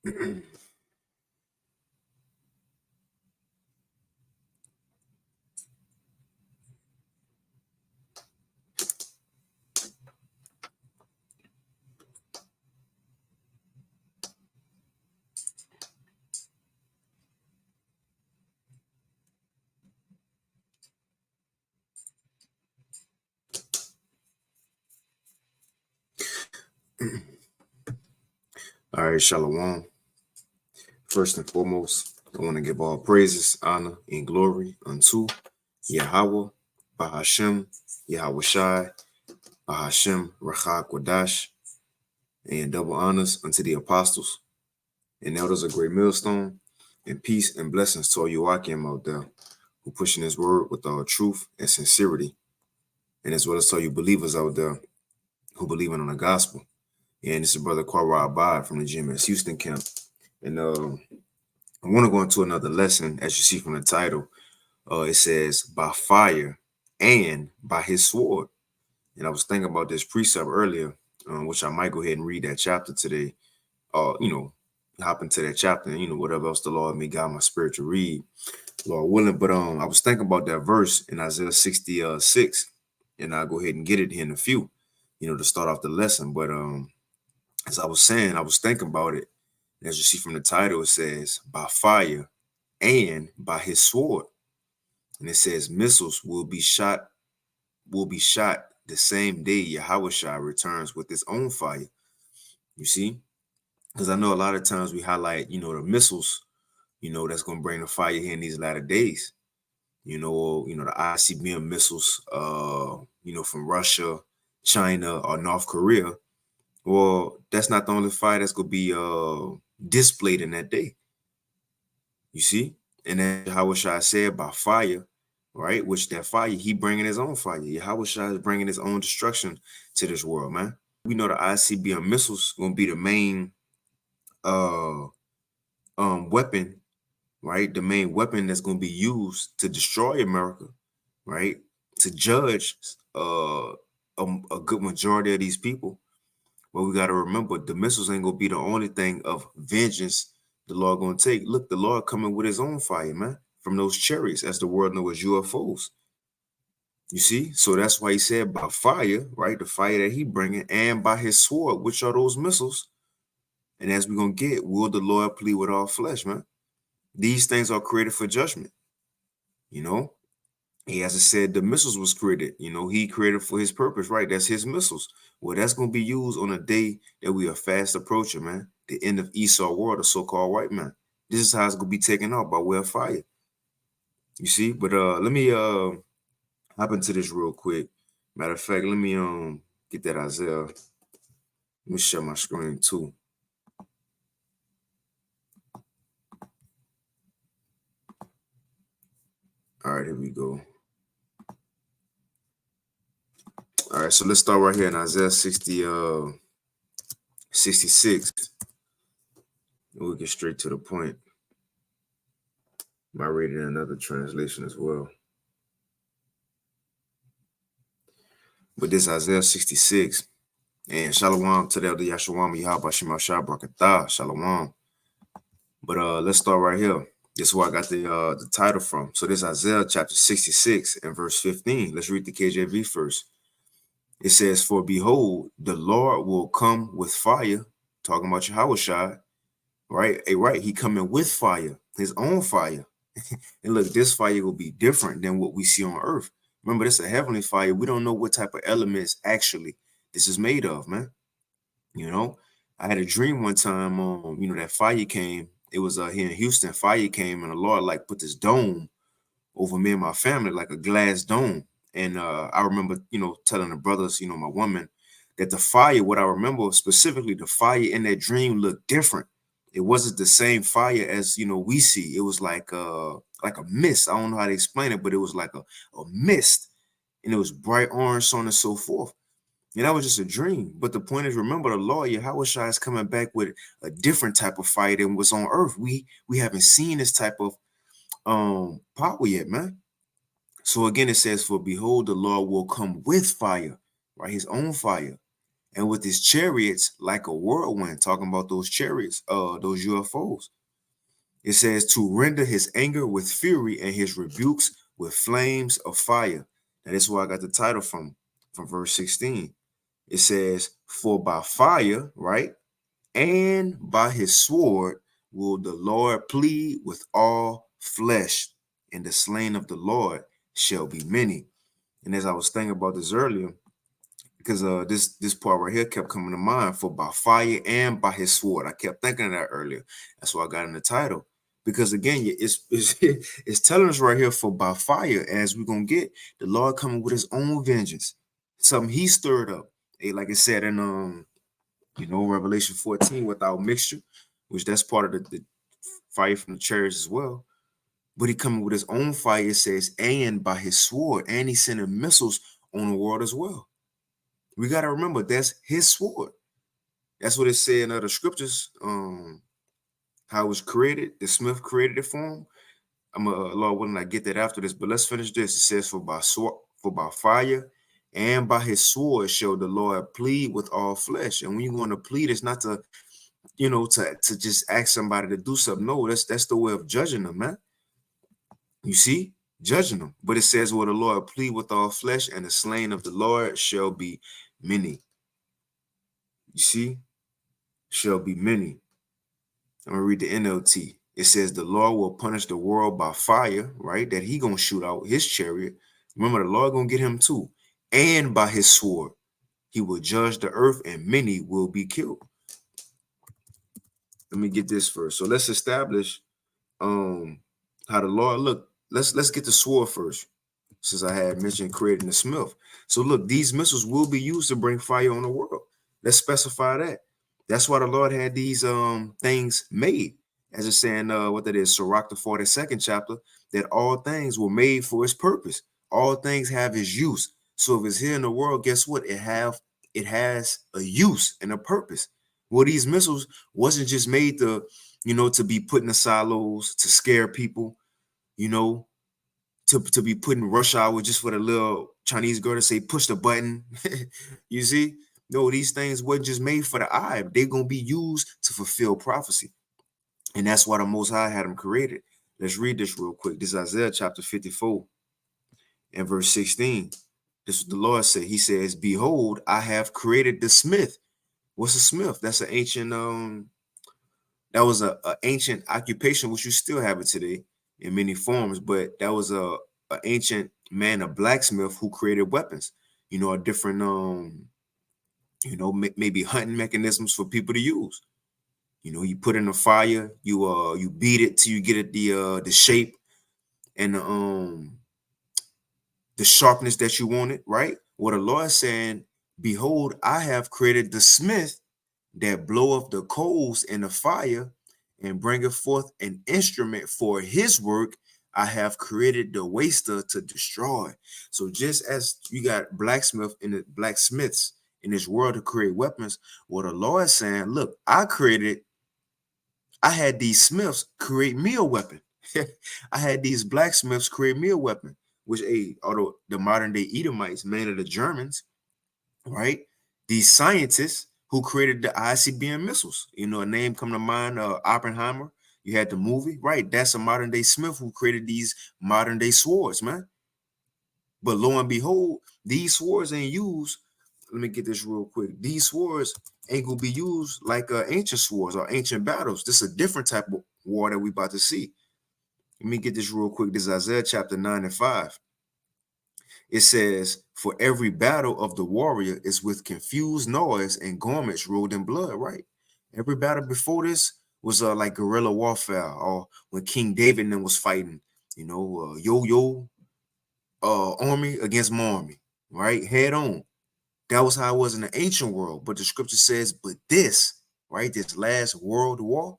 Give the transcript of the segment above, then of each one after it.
All right, Shalom. First and foremost, I want to give all praises, honor, and glory unto Yahweh, Bahashem, Yahawashi, Bahashem, Rachak Wadash, and double honors unto the apostles and elders of Great Millstone, and peace and blessings to all you Akim out there who pushing his word with all truth and sincerity, and as well as to all you believers out there who believe in the gospel. And this is Brother Kwara Abad from the GMS Houston camp. And I want to go into another lesson, as you see from the title. It says, by fire and by his sword. And I was thinking about this precept earlier, which I might go ahead and read that chapter today. Hop into that chapter and, whatever else the Lord may guide my spirit to read, Lord willing. But I was thinking about that verse in Isaiah 66, and I'll go ahead and get it here in a few, to start off the lesson. But as I was saying, I was thinking about it. As you see from the title, it says, by fire and by his sword. And it says missiles will be shot the same day Yahawashi returns with his own fire. You see? Because I know a lot of times we highlight, the missiles, that's going to bring the fire here in these latter days. The ICBM missiles, from Russia, China, or North Korea. Well, that's not the only fire that's going to be displayed in that day. You see? And then Yahawashi said by fire, right? Which that fire, he bringing his own fire. Yahawashi is bringing his own destruction to this world, man. We know the ICBM missiles going to be the main weapon, right? The main weapon that's going to be used to destroy America, right? To judge a good majority of these people. But we got to remember, the missiles ain't going to be the only thing of vengeance the Lord going to take. Look, the Lord coming with his own fire, man, from those chariots, as the world knows as UFOs. You see? So that's why he said by fire, right? The fire that he bringing, and by his sword, which are those missiles. And as we're going to get, will the Lord plead with all flesh, man? These things are created for judgment. As I said, the missiles was created. He created for his purpose, right? That's his missiles. Well, that's going to be used on a day that we are fast approaching, man. The end of Esau world, the so-called white man. This is how it's going to be taken out by way of fire. You see? But let me hop into this real quick. Matter of fact, let me get that Isaiah. Let me share my screen too. All right, here we go. All right, so let's start right here in Isaiah 66. We'll get straight to the point. I read it in another translation as well. But this Isaiah 66. And Shalom to the elder Yahshua Yahawashi Mashah Brakatah. Shalom. But let's start right here. This is where I got the title from. So this Isaiah chapter 66 and verse 15. Let's read the KJV first. It says, for behold, the Lord will come with fire. Talking about Yahawashi, right? Right. He coming with fire, his own fire. And look, this fire will be different than what we see on earth. Remember, this is a heavenly fire. We don't know what type of elements actually this is made of, man. I had a dream one time, that fire came. It was here in Houston, fire came, and the Lord put this dome over me and my family, like a glass dome. And I remember, telling the brothers, my woman, that the fire, what I remember specifically, the fire in that dream looked different. It wasn't the same fire as, we see. It was like a mist. I don't know how to explain it, but it was like a mist. And it was bright orange, so on and so forth. And that was just a dream. But the point is, remember, the Lord, Yahawashi, is coming back with a different type of fire than what's on earth. We haven't seen this type of power yet, man. So again, it says, for behold, the Lord will come with fire, right? His own fire. and with his chariots like a whirlwind, talking about those chariots, those UFOs. It says to render his anger with fury and his rebukes with flames of fire. Now, this is where I got the title from verse 16. It says, for by fire, right, and by his sword will the Lord plead with all flesh, and the slain of the Lord shall be many. And as I was thinking about this earlier, because this part right here kept coming to mind, for by fire and by his sword. I kept thinking of that earlier. That's why I got in the title. Because again, it's telling us right here, for by fire, as we're gonna get, the Lord coming with his own vengeance. Something he stirred up. Like it said in Revelation 14, without mixture, which that's part of the fire from the chariots as well. But he coming with his own fire, it says, and by his sword, and he's sending missiles on the world as well. We got to remember that's his sword. That's what it said in other scriptures. How it was created, the smith created it for him. I'm Lord willing, I get that after this, but let's finish this. It says, for by fire and by his sword shall the Lord plead with all flesh. And when you're going to plead, it's not to, to just ask somebody to do something. No, that's the way of judging them, man. You see, judging them. But it says, well, the Lord plead with all flesh, and the slain of the Lord shall be many. You see, shall be many. I'm gonna read the NLT. It says the Lord will punish the world by fire, right? That he gonna shoot out his chariot. Remember, the Lord gonna get him too. And by his sword, he will judge the earth, and many will be killed. Let me get this first. So let's establish how the Lord look. Let's get the sword first, since I had mentioned creating the smith. So look, these missiles will be used to bring fire on the world. Let's specify that. That's why the Lord had these things made. As it's saying, what that is, Sirach, the 42nd chapter, that all things were made for its purpose. All things have its use. So if it's here in the world, guess what? It has a use and a purpose. Well, these missiles wasn't just made to be put in the silos to scare people, you know, to be put in rush hour just for the little Chinese girl to say push the button. You see? No, these things weren't just made for the eye. They're gonna be used to fulfill prophecy. And that's why the Most High had them created. Let's read this real quick. This is Isaiah chapter 54 and verse 16. This is what the Lord said. He says, behold, I have created the smith. What's a smith? That's an ancient that was a ancient occupation, which you still have it today in many forms, but that was a ancient man, a blacksmith who created weapons, a different maybe hunting mechanisms for people to use. You put in a fire, you beat it till you get it the shape and the sharpness that you wanted, right? What the Lord is saying, behold, I have created the smith that blow up the coals in the fire and bringeth forth an instrument for his work. I have created the waster to destroy. So just as you got blacksmiths in this world to create weapons, what the Lord is saying, look, I had these smiths create me a weapon. I had these blacksmiths create me a weapon, which, although the modern day Edomites, man of the Germans, right? These scientists who created the ICBM missiles, a name come to mind, Oppenheimer. You had the movie, right? That's a modern day Smith who created these modern day swords, man. But lo and behold, these swords ain't used. Let me get this real quick. These swords ain't gonna be used like ancient swords or ancient battles. This is a different type of war that we about to see. Let me get this real quick. This is Isaiah chapter 9 and 5. It says, for every battle of the warrior is with confused noise and garments rolled in blood, right? Every battle before this was like guerrilla warfare, or when King David and them was fighting, army against my army, right? Head on. That was how it was in the ancient world. But the scripture says, but this, right, this last world war,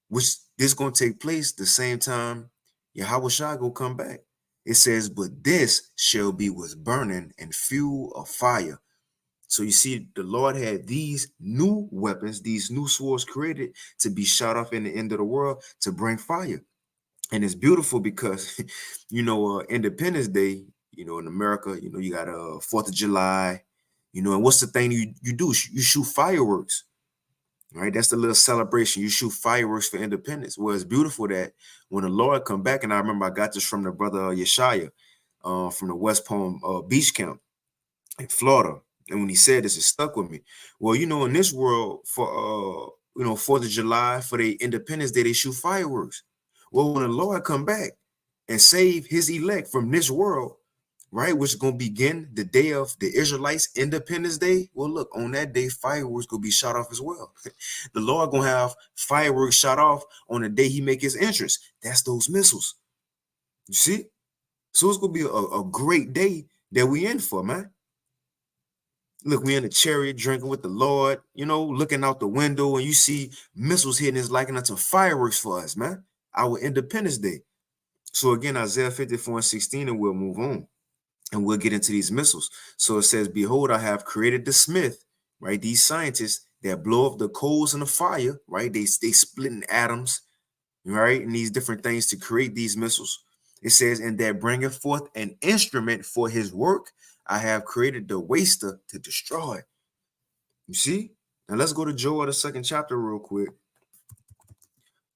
which this going to take place the same time Yahawashi will come back. It says, but this shall be with burning and fuel of fire. So you see, the Lord had these new weapons, these new swords created to be shot off in the end of the world to bring fire. And it's beautiful because, Independence Day, in America, you got 4th of July, You know, and what's the thing you do? You shoot fireworks, right? That's the little celebration. You shoot fireworks for independence. Well, it's beautiful that when the Lord come back, and I remember I got this from the brother Yeshaya from the West Palm Beach Camp in Florida. And when he said this, it stuck with me. Well, you know, in this world, for 4th of July, for the Independence Day, they shoot fireworks. Well, when the Lord come back and save his elect from this world, right, which is going to begin the day of the Israelites' Independence Day. Well, look, on that day, fireworks going to be shot off as well. The Lord going to have fireworks shot off on the day he make his entrance. That's those missiles. You see? So it's going to be a great day that we in for, man. Look, we in a chariot drinking with the Lord, you know, looking out the window, and you see missiles hitting us like unto fireworks for us, man. Our Independence Day. So again, Isaiah 54:16, and we'll move on. And we'll get into these missiles. So it says, behold, I have created the smith, right? These scientists that blow up the coals in the fire, right? They split in atoms, right? And these different things to create these missiles. It says, and that bringeth forth an instrument for his work. I have created the waster to destroy. You see? Now let's go to Joel, the 2nd chapter real quick.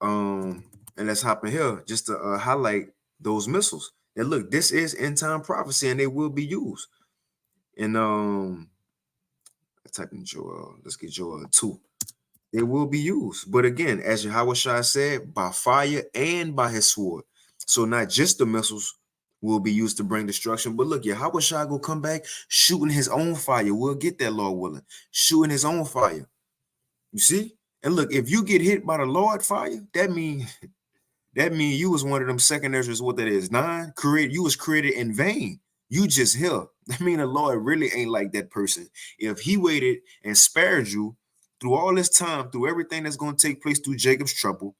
And let's hop in here just to highlight those missiles. And look, this is end time prophecy, and they will be used. And I type in Joel. Let's get Joel 2. They will be used, but again, as Yahawashi said, by fire and by his sword. So not just the missiles will be used to bring destruction, but look, Yahawashi will come back shooting his own fire. We'll get that, Lord willing, shooting his own fire. You see? And look, if you get hit by the Lord fire, that means you was one of them second Ezra's, what that is, 9. You was created in vain. You just here. I mean, the Lord really ain't like that person. If he waited and spared you through all this time, through everything that's going to take place through Jacob's trouble,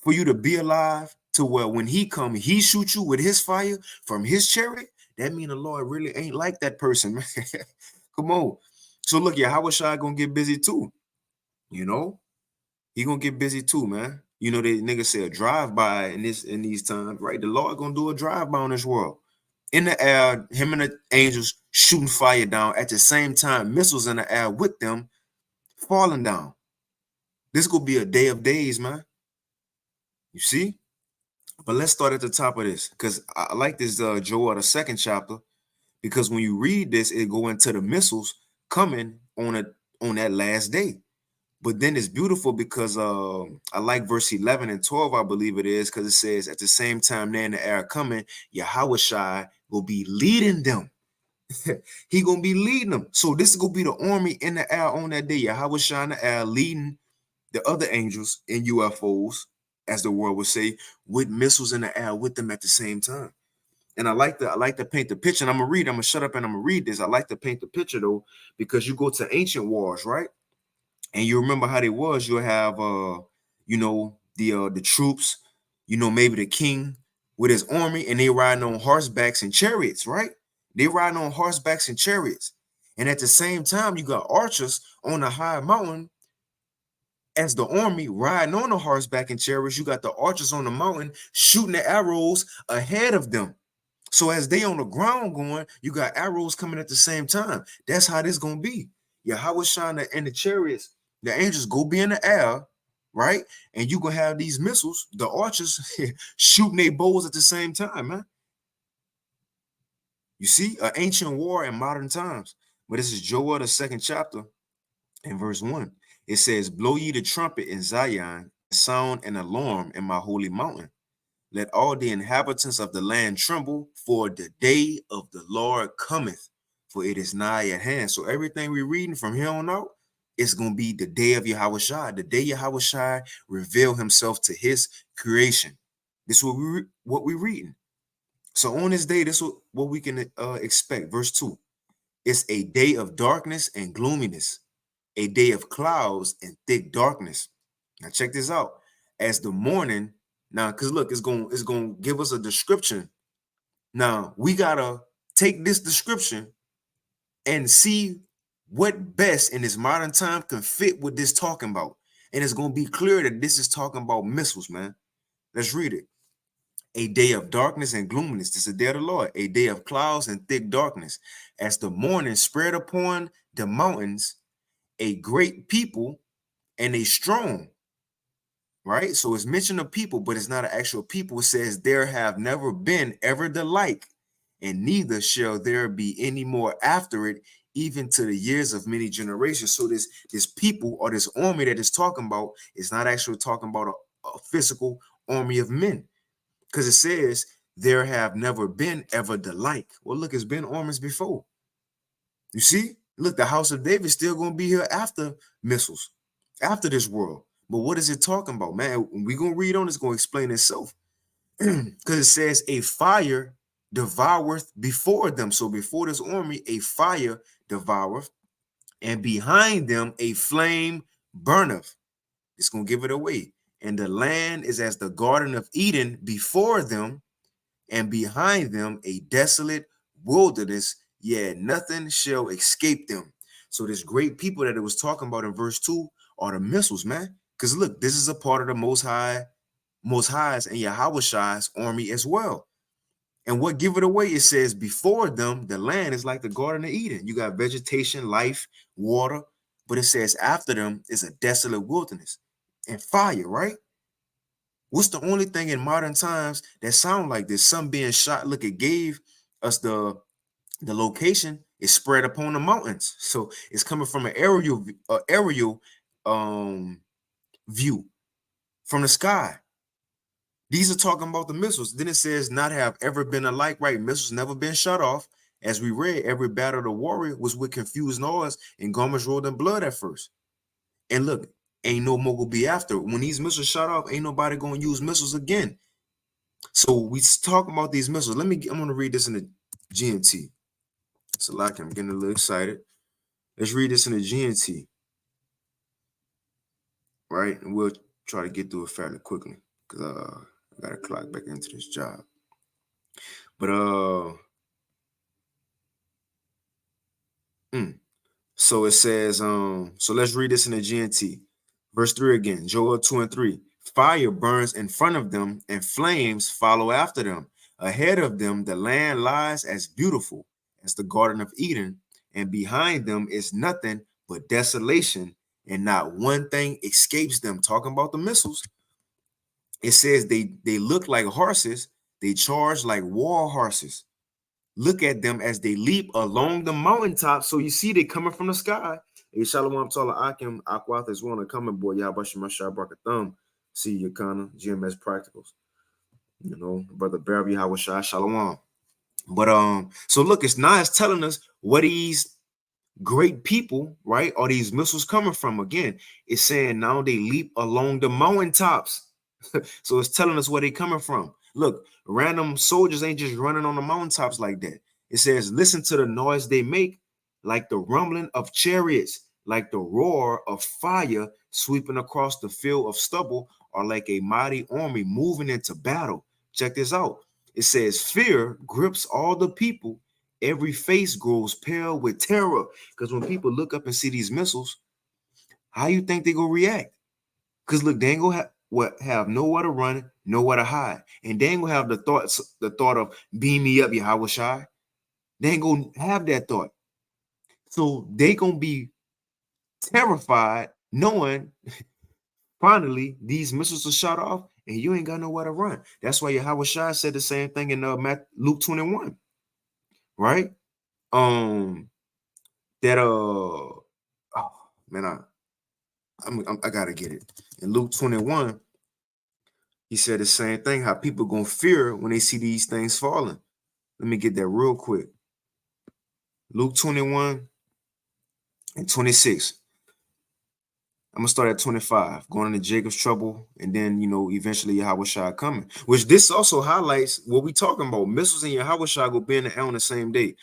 for you to be alive, to where when he come, he shoot you with his fire from his chariot, that mean the Lord really ain't like that person. Come on. So look, Yahawashi gonna get busy too. You know, he gonna get busy too, man. You know, they niggas say a drive-by in these times, right? The Lord gonna do a drive-by on this world. In the air, him and the angels shooting fire down at the same time, missiles in the air with them falling down. This gonna be a day of days, man. You see? But let's start at the top of this, because I like this Joel, the 2nd chapter, because when you read this, it go into the missiles coming on that last day. But then it's beautiful because I like verse 11 and 12, I believe it is, because it says, at the same time, there in the air coming, Yahawashi will be leading them. He gonna be leading them. So this is gonna be the army in the air on that day. Yahawashi in the air leading the other angels in UFOs, as the world would say, with missiles in the air with them at the same time. And I like to paint the picture. And I'm gonna shut up and I'm gonna read this. I like to paint the picture though, because you go to ancient wars, right? And you remember how they was. You'll have the troops, maybe the king with his army, and they riding on horsebacks and chariots, right? They riding on horsebacks and chariots. And at the same time, you got archers on a high mountain as the army riding on the horseback and chariots. You got the archers on the mountain shooting the arrows ahead of them. So as they on the ground going, you got arrows coming at the same time. That's how this gonna be. Yahawashi and the chariots, the angels go be in the air, right? And you gonna have these missiles, the archers shooting their bows at the same time, man. You see, an ancient war in modern times. But this is Joel, the 2nd chapter, in verse 1. It says, blow ye the trumpet in Zion, sound an alarm in my holy mountain. Let all the inhabitants of the land tremble, for the day of the Lord cometh, for it is nigh at hand. So everything we're reading from here on out, it's going to be the day of Yahawashi, the day Yahawashi reveal himself to his creation. This is what we're reading. So on this day, this is what we can expect. Verse 2, it's a day of darkness and gloominess, a day of clouds and thick darkness. Now check this out. As the morning, now, because look, it's gonna give us a description. Now we gotta take this description and see what best in this modern time can fit what this talking about. And it's gonna be clear that this is talking about missiles, man. Let's read it. A day of darkness and gloominess. This is the day of the Lord. A day of clouds and thick darkness. As the morning spread upon the mountains, a great people and a strong. Right? So it's mention of people, but it's not an actual people. It says there have never been ever the like, and neither shall there be any more after it, even to the years of many generations. So this people or this army that is talking about is not actually talking about a physical army of men, because it says there have never been ever the like. Well, look, it's been armies before. You see, look, the house of David still gonna be here after missiles, after this world. But what is it talking about, man? We're gonna read on, it's gonna explain itself. Because it says a fire devoureth before them. So before this army, a fire devoureth, and behind them a flame burneth. It's gonna give it away. And the land is as the Garden of Eden before them, and behind them a desolate wilderness, yet nothing shall escape them. So this great people that it was talking about in verse 2 are the missiles, man. Because look, this is a part of the Most High's and Yahawashi's army as well. And what give it away? It says before them, the land is like the Garden of Eden. You got vegetation, life, water, but it says after them is a desolate wilderness and fire, right? What's the only thing in modern times that sound like this? Some being shot. Look, it gave us the location is spread upon the mountains. So it's coming from an aerial view from the sky. These are talking about the missiles. Then it says not have ever been alike, right? Missiles never been shut off. As we read, every battle of the warrior was with confused noise and garments rolled in blood at first. And look, ain't no more gonna be after. When these missiles shut off, ain't nobody gonna use missiles again. So we talk about these missiles. I'm gonna read this in the GNT. It's a lot. I'm getting a little excited. Let's read this in the GNT, right? And we'll try to get through it fairly quickly because I gotta clock back into this job. But so it says, so let's read this in the GNT. Verse 3 again, Joel 2 and 3. Fire burns in front of them, and flames follow after them. Ahead of them, the land lies as beautiful as the Garden of Eden, and behind them is nothing but desolation, and not one thing escapes them. Talking about the missiles. It says they look like horses, they charge like war horses. Look at them as they leap along the mountaintop. So you see they coming from the sky. Hey, Shalom Tala Akim, Aquath is one coming, boy. Yahawashi Mashah Brakathum. See you, Kana, GMS Practicals. You know, Brother Barry Yahawashi, Shalom. But so look, it's nice telling us what these great people, right, are these missiles coming from. Again, it's saying now they leap along the mountaintops. So it's telling us where they coming from. Look, random soldiers ain't just running on the mountaintops like that. It says, listen to the noise they make, like the rumbling of chariots, like the roar of fire sweeping across the field of stubble, or like a mighty army moving into battle. Check this out. It says, fear grips all the people. Every face grows pale with terror. Because when people look up and see these missiles, how you think they gonna react? Because look, they ain't gonna have nowhere to run, nowhere to hide. And they ain't gonna have the thought of beam me up, Yahawashi. They ain't gonna have that thought. So they gonna be terrified knowing finally these missiles are shot off and you ain't got nowhere to run. That's why Yahawashi said the same thing in Luke 21, right? That oh man, I gotta get it. In Luke 21, he said the same thing, how people gonna fear when they see these things falling. Let me get that real quick. Luke 21 and 26. I'm gonna start at 25, going into Jacob's trouble, and then eventually Yahawashi coming. Which this also highlights what we talking about. Missiles and Yahawashi go be in the air on the same day.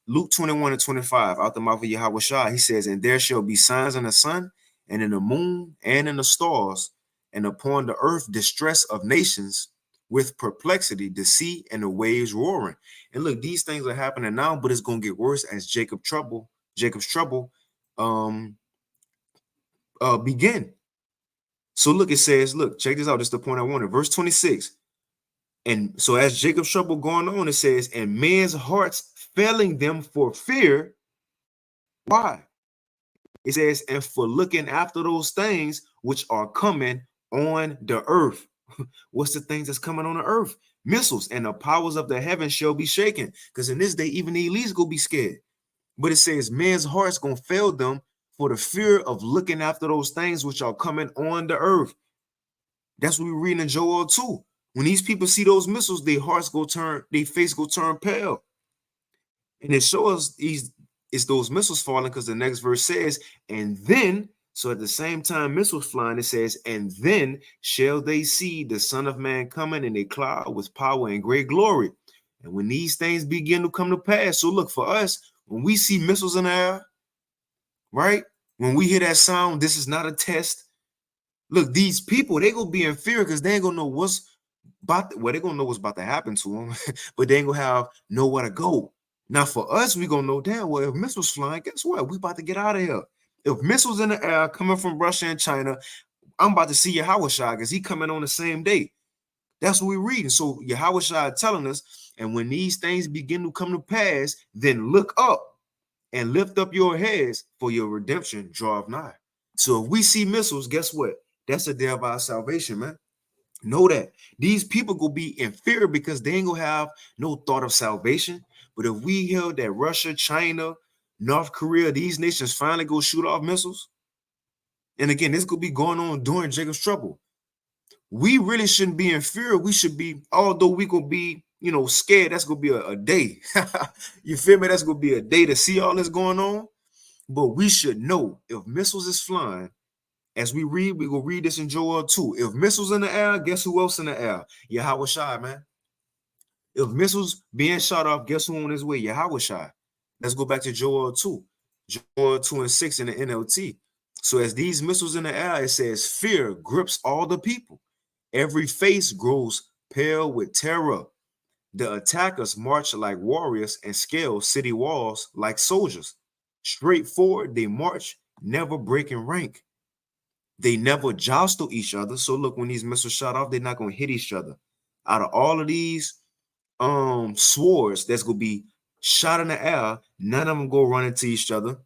Luke 21 and 25, out the mouth of Yahawashi, he says, and there shall be signs in the sun, and in the moon, and in the stars, and upon the earth distress of nations, with perplexity, the sea and the waves roaring. And look, these things are happening now, but it's gonna get worse as Jacob's trouble begin. So look, it says, look, check this out. This is the point I wanted. Verse 26. And so as Jacob's trouble going on, it says, and men's hearts failing them for fear. Why? It says, and for looking after those things which are coming on the earth. What's the things that's coming on the earth? Missiles, and the powers of the heavens shall be shaken. Because in this day, even the elites gonna be scared. But it says men's hearts gonna fail them for the fear of looking after those things which are coming on the earth. That's what we read in Joel 2. When these people see those missiles, their hearts go turn, their face go turn pale. And it shows it's those missiles falling because the next verse says, and then, so at the same time missiles flying, it says, and then shall they see the Son of Man coming in a cloud with power and great glory. And when these things begin to come to pass, so look, for us, when we see missiles in the air, right? When we hear that sound, this is not a test. Look, these people, they gonna be in fear because they ain't gonna know what's well, they're gonna know what's about to happen to them, but they ain't gonna have nowhere to go. Now, for us, we gonna know damn well if missiles flying, guess what? We about to get out of here. If missiles in the air coming from Russia and China, I'm about to see Yahawashi because he coming on the same day. That's what we're reading. So Yahawashi telling us, and when these things begin to come to pass, then look up and lift up your heads, for your redemption draweth nigh. So if we see missiles, guess what? That's the day of our salvation, man. Know that these people will be in fear because they ain't gonna have no thought of salvation. But if we hear that Russia, China, North Korea, these nations finally go shoot off missiles, and again, this could be going on during Jacob's trouble. We really shouldn't be in fear. We should be, although we could be, scared. That's gonna be a day. You feel me? That's gonna be a day to see all this going on. But we should know if missiles is flying. As we go read this in Joel 2. If missiles in the air, guess who else in the air? Yahawashi, man. If missiles being shot off, guess who on his way? Yahawashi. Let's go back to Joel 2. Joel 2 and 6 in the NLT. So as these missiles in the air, it says, fear grips all the people. Every face grows pale with terror. The attackers march like warriors and scale city walls like soldiers. Straight forward, they march, never breaking rank. They never jostle each other. So look, when these missiles shot off, they're not going to hit each other. Out of all of these swords that's going to be shot in the air, none of them go run into each other,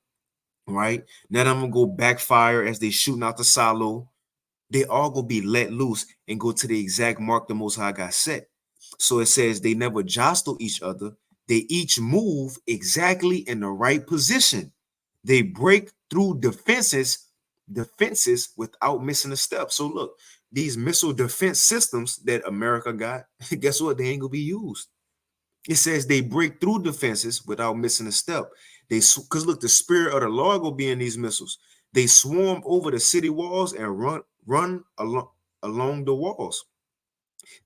right? None of them go backfire as they shooting out the silo. They all going to be let loose and go to the exact mark the Most High got set. So it says they never jostle each other. They each move exactly in the right position. They break through defenses without missing a step. So look, these missile defense systems that America got, guess what? They ain't gonna be used. It says they break through defenses without missing a step. Because look, the spirit of the Lord will be in these missiles. They swarm over the city walls and run along the walls.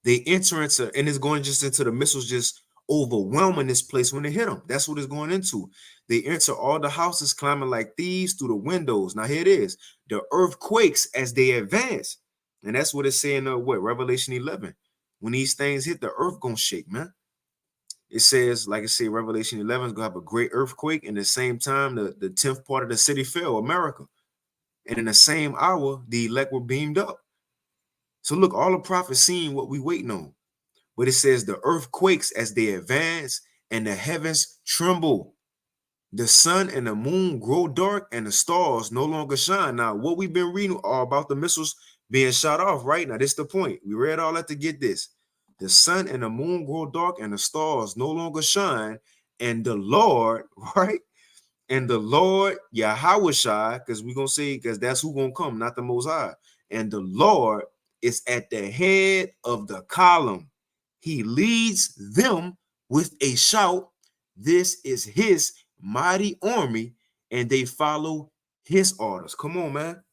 They enter into, and it's going just into the missiles just overwhelming this place when they hit them. That's what it's going into. They enter all the houses climbing like thieves through the windows. Now here it is. The earth quakes as they advance. And that's what it's saying, Revelation 11. When these things hit, the earth gonna shake, man. It says, like I say, Revelation 11 is gonna have a great earthquake. And at the same time, the 10th part of the city fell, America. And in the same hour, the elect were beamed up. So look, all the prophets seeing what we waiting on. But it says the earth quakes as they advance and the heavens tremble. The sun and the moon grow dark and the stars no longer shine. Now, what we've been reading are about the missiles being shot off, right? Now, this is the point. We read all that to get this. The sun and the moon grow dark and the stars no longer shine. And the Lord, right? And the Lord, Yahawashi, because we're going to say, because that's who going to come, not the Most High. And the Lord is at the head of the column. He leads them with a shout. This is his mighty army, and they follow his orders. Come on, man.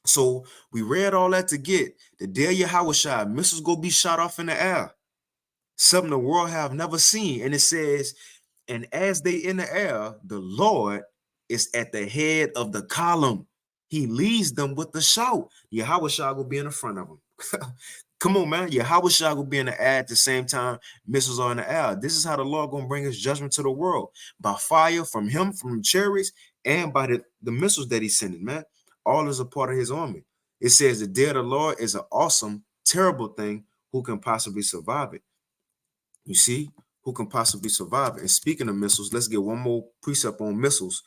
So we read all that to get the day Yahawashi, missiles go be shot off in the air. Something the world have never seen. And it says, and as they in the air, the Lord is at the head of the column. He leads them with the shout. Yahawashi will be in the front of them. Come on, man. Yahawashi will be in the air at the same time missiles are in the air. This is how the Lord going to bring his judgment to the world. By fire from him, from the chariots, and by the missiles that he's sending, man. All is a part of his army. It says the day of the Lord is an awesome, terrible thing. Who can possibly survive it? You see, who can possibly survive? And speaking of missiles, let's get one more precept on missiles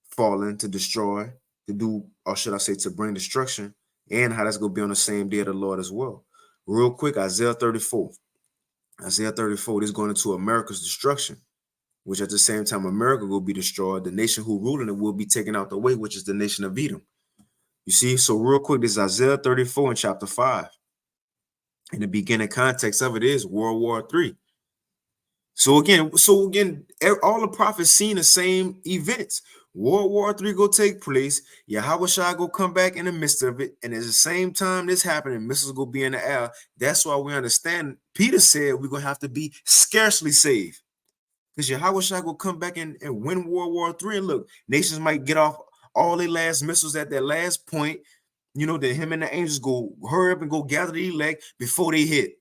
falling to destroy, to do, or should I say, to bring destruction, and how that's going to be on the same day of the Lord as well. Real quick, Isaiah 34. Isaiah 34 is going into America's destruction, which at the same time America will be destroyed. The nation who ruling it will be taken out the way, which is the nation of Edom. You see, so real quick, this is Isaiah 34 in chapter 5. In the beginning context of it is World War III. So again, all the prophets seen the same events. World War III go take place. Yahawashi go come back in the midst of it, and at the same time this happening, missiles go be in the air. That's why we understand. Peter said we're gonna have to be scarcely saved, because Yahawashi go come back and win World War III. And look, nations might get off all their last missiles at their last point. You know, that him and the angels go hurry up and go gather the elect before they hit.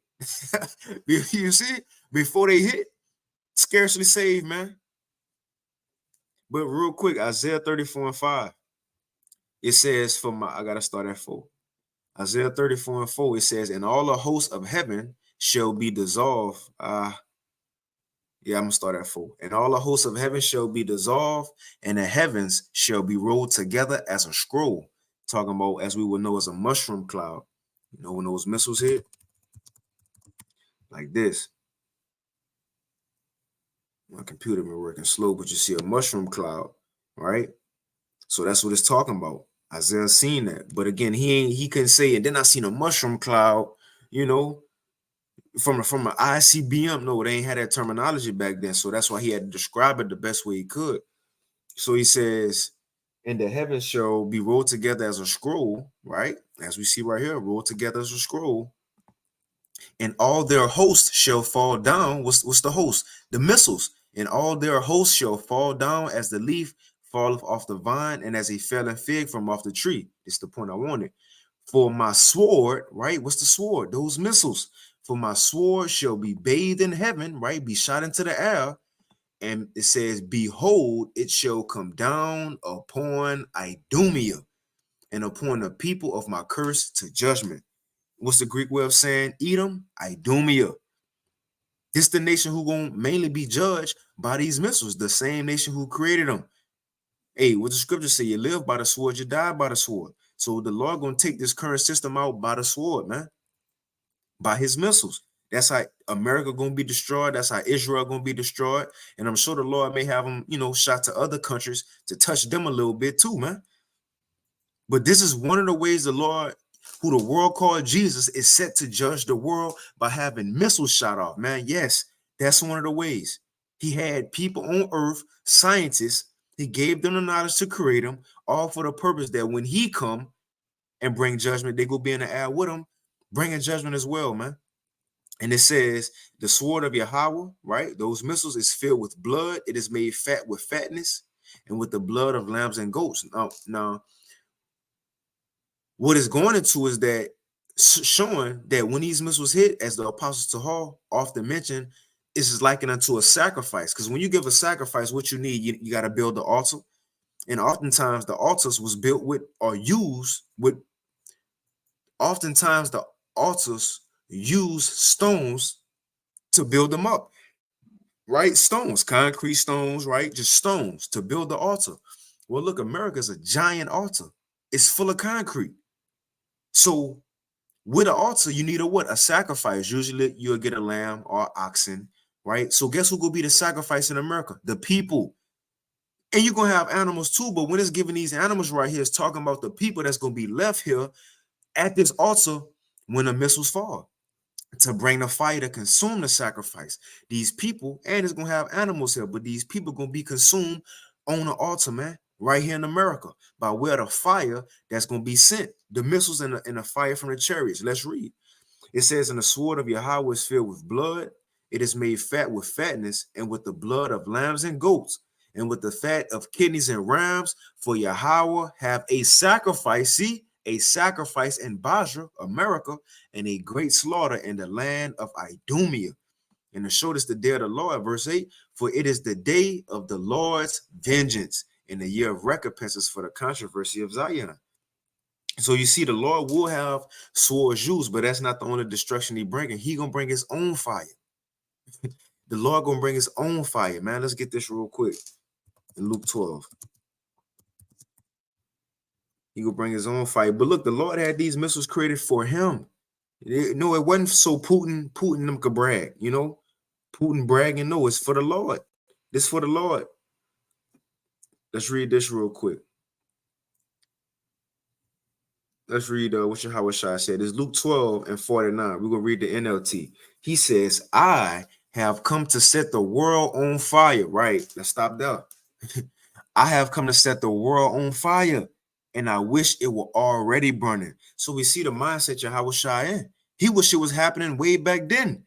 You see, before they hit. Scarcely saved, man. But real quick, Isaiah 34 and 5. It says, I gotta start at 4. Isaiah 34 and 4, it says, and all the hosts of heaven shall be dissolved. I'm gonna start at 4. And all the hosts of heaven shall be dissolved, and the heavens shall be rolled together as a scroll. Talking about, as we would know, as a mushroom cloud. You know, when those missiles hit, like this. My computer been working slow, but you see a mushroom cloud, right? So that's what it's talking about. Isaiah seen that, but again, he couldn't say. And then I seen a mushroom cloud, you know, from an ICBM. No, they ain't had that terminology back then, so that's why he had to describe it the best way he could. So he says, "And the heavens shall be rolled together as a scroll," right? As we see right here, rolled together as a scroll. And all their hosts shall fall down. What's the host? The missiles. And all their hosts shall fall down as the leaf falleth off the vine, and as a fallen fig from off the tree. It's the point I wanted. For my sword, right? What's the sword? Those missiles. For my sword shall be bathed in heaven, right? Be shot into the air. And it says, behold, it shall come down upon Idumea and upon the people of my curse to judgment. What's the Greek way of saying Edom? Idumea. This the nation who gonna mainly be judged by these missiles, the same nation who created them. Hey, what the scripture say? You live by the sword, you die by the sword. So the Lord gonna take this current system out by the sword, man. By his missiles. That's how America gonna be destroyed. That's how Israel gonna be destroyed. And I'm sure the Lord may have them, you know, shot to other countries to touch them a little bit too, man. But this is one of the ways the Lord, who the world called Jesus, is set to judge the world by having missiles shot off, man. Yes, that's one of the ways. He had people on earth, scientists, he gave them the knowledge to create them, all for the purpose that when he come and bring judgment, they go be in the air with him, bringing judgment as well, man. And it says, the sword of Yahweh, right? Those missiles is filled with blood. It is made fat with fatness and with the blood of lambs and goats. Now what it's going into is that showing that when these missiles hit, as the Apostle Tahal often mentioned, is likened unto a sacrifice. Because when you give a sacrifice, what you need, you got to build the altar. And oftentimes the altars was built with or used with, oftentimes the altars use stones to build them up, right? Stones, concrete stones, right? Just stones to build the altar. Well, look, America's a giant altar. It's full of concrete. So with an altar, you need a what? A sacrifice. Usually you'll get a lamb or oxen, right? So guess who will be the sacrifice in America? The people. And you're going to have animals too, but when it's giving these animals right here, it's talking about the people that's going to be left here at this altar when the missiles fall to bring the fire to consume the sacrifice. These people, and it's going to have animals here, but these people going to be consumed on the altar, man, right here in America by way of the fire that's going to be sent. The missiles and the fire from the chariots. Let's read. It says, and the sword of Yahweh is filled with blood. It is made fat with fatness and with the blood of lambs and goats and with the fat of kidneys and rams. For Yahweh have a sacrifice. See, a sacrifice in Basra, America, and a great slaughter in the land of Idumea. And to show us the day of the Lord, verse 8, for it is the day of the Lord's vengeance and the year of recompenses for the controversy of Zion. So you see, the Lord will have swords used, but that's not the only destruction he bringing. He gonna bring his own fire. The Lord gonna bring his own fire, man. Let's get this real quick. In Luke 12. He gonna bring his own fire. But look, the Lord had these missiles created for him. No, it wasn't so Putin them could brag, you know. Putin bragging. No, it's for the Lord. This for the Lord. Let's read this real quick. Let's read what Yahawashi said. It's Luke 12 and 49. We're going to read the NLT. He says, I have come to set the world on fire. Right. Let's stop there. I have come to set the world on fire, and I wish it were already burning. So we see the mindset Yahawashi in. He wish it was happening way back then.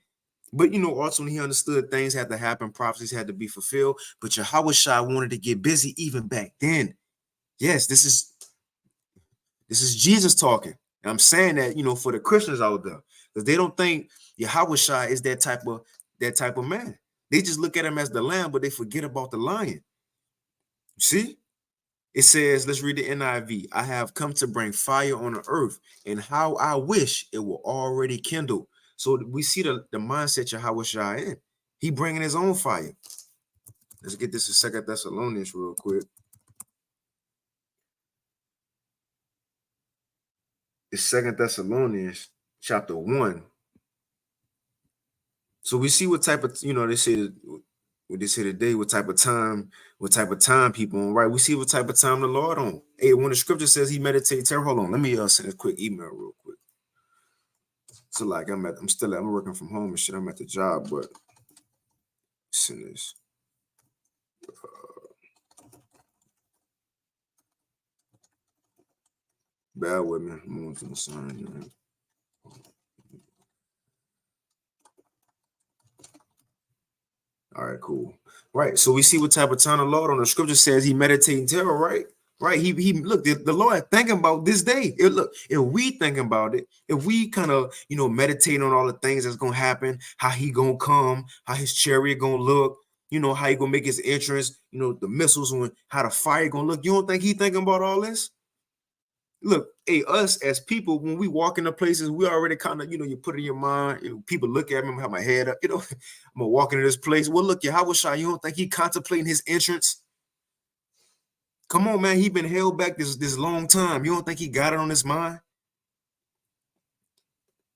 But, you know, also when he understood things had to happen, prophecies had to be fulfilled. But Yahawashi wanted to get busy even back then. Yes, this is Jesus talking. And I'm saying that, you know, for the Christians out there, because they don't think Yahawashi is that type of man. They just look at him as the lamb, but they forget about the lion. You see? It says, let's read the NIV. I have come to bring fire on the earth, and how I wish it were already kindled. So we see the mindset Yahawashi in. He bringing his own fire. Let's get this to 2 Thessalonians real quick. It's 2 Thessalonians chapter 1. So we see what type of, you know, they say today, what type of time people on, right? We see what type of time the Lord on. Hey, when the scripture says he meditates, hold on, let me send a quick email real quick. So like I'm working from home and shit. I'm at the job, but send this. Bear with me. I'm on the sign. All right, cool. Right. So we see what type of time the Lord on. The scripture says he meditating terror, right? Right. He look, the Lord thinking about this day. If we thinking about it, if we kind of, you know, meditate on all the things that's gonna happen, how he gonna come, how his chariot gonna look, you know, how he gonna make his entrance, you know, the missiles, how the fire gonna look. You don't think he thinking about all this? Look, hey, us as people, when we walk into places, we already kind of, you know, you put it in your mind. You know, people look at me, I have my head up, you know, I'm gonna walk into this place. Well, look, Yahawashi, you don't think he contemplating his entrance? Come on, man, he been held back this long time. You don't think he got it on his mind?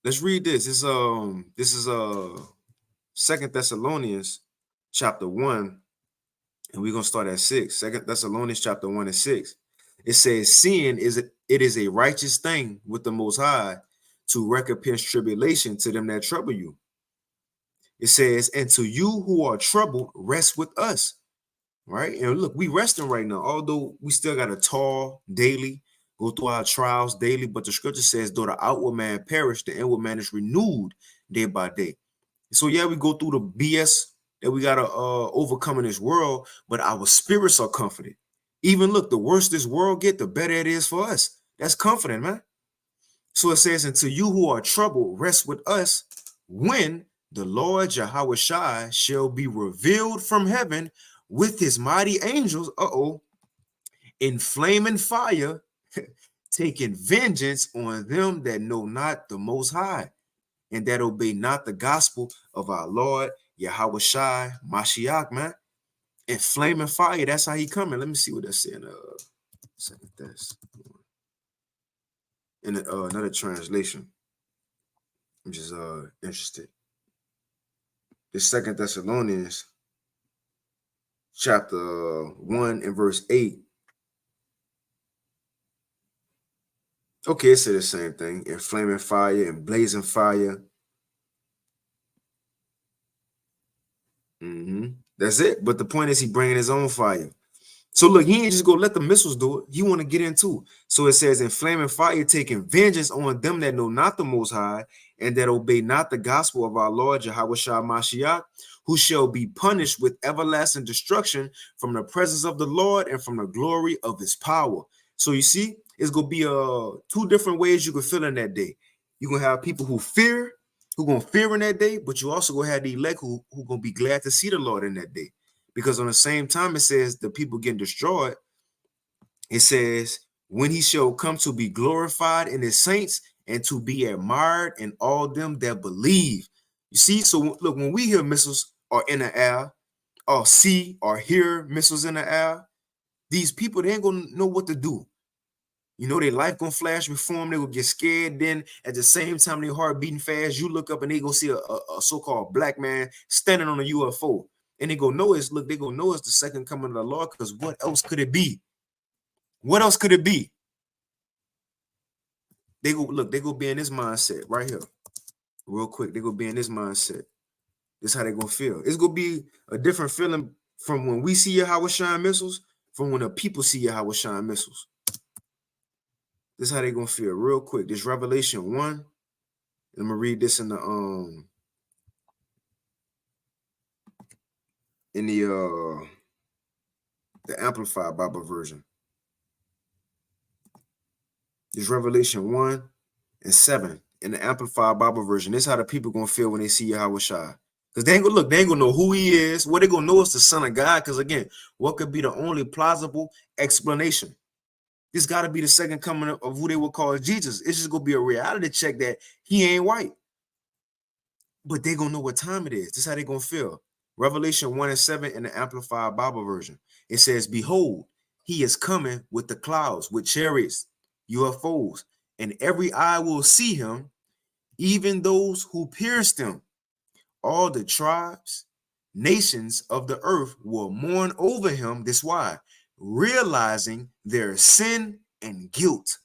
Let's read this. This is 2 Thessalonians chapter 1, and we're gonna start at 6. 2 Thessalonians chapter 1 and 6. It says, seeing it is a righteous thing with the Most High to recompense tribulation to them that trouble you. It says, and to you who are troubled, rest with us. Right? And look, we resting right now, although we still got to toil daily, go through our trials daily. But the scripture says, though the outward man perish, the inward man is renewed day by day. So yeah, we go through the BS that we got to overcome in this world, but our spirits are comforted. Even look, the worse this world get, the better it is for us. That's comforting, man. So it says, and to you who are troubled, rest with us when the Lord Yahawashi shall be revealed from heaven with his mighty angels, in flaming fire, taking vengeance on them that know not the Most High, and that obey not the gospel of our Lord Yahawashi Mashiach, man. In flaming fire, that's how he coming. Let me see what that's saying. Second Thess. In another translation. I'm just interested. The 2 Thessalonians chapter 1 and verse 8. Okay, it said the same thing. In flaming fire and blazing fire. That's it. But the point is he bringing his own fire. So look, he ain't just gonna let the missiles do it. He want to get into it. So it says, in flaming fire, taking vengeance on them that know not the Most High, and that obey not the gospel of our Lord Yahawashi Mashiach, who shall be punished with everlasting destruction from the presence of the Lord and from the glory of his power. So you see, it's gonna be two different ways you can feel in that day. You're gonna have people who gonna fear in that day, but you also gonna have the elect who gonna be glad to see the Lord in that day. Because on the same time, it says the people getting destroyed. It says, when he shall come to be glorified in his saints and to be admired in all them that believe. You see, so look, when we hear missiles are in the air, or see or hear missiles in the air, these people, they ain't gonna know what to do. You know, their life gonna flash before them. They will get scared. Then at the same time, their heart beating fast. You look up and they go see a so-called black man standing on a UFO, and they go know it's look. They go know it's the second coming of the Lord. Because what else could it be? What else could it be? They go look. They go be in this mindset right here, real quick. They go be in this mindset. This how they gonna feel. It's gonna be a different feeling from when we see Yahawashi missiles, from when the people see Yahawashi missiles. This is how they gonna feel real quick. This Revelation 1. I'm gonna read this in the Amplified Bible version. This Revelation 1:7 in the Amplified Bible version. This is how the people gonna feel when they see Yahawashi. Because they ain't gonna look, they ain't gonna know who he is. What they gonna know is the Son of God. Because again, what could be the only plausible explanation? This gotta be the second coming of who they would call Jesus. It's just gonna be a reality check that he ain't white. But they gonna know what time it is. This is how they gonna feel. Revelation 1:7 in the Amplified Bible version. It says, behold, he is coming with the clouds, with chariots, UFOs, and every eye will see him, even those who pierced him. All the tribes, nations of the earth will mourn over him. This why? Realizing their sin and guilt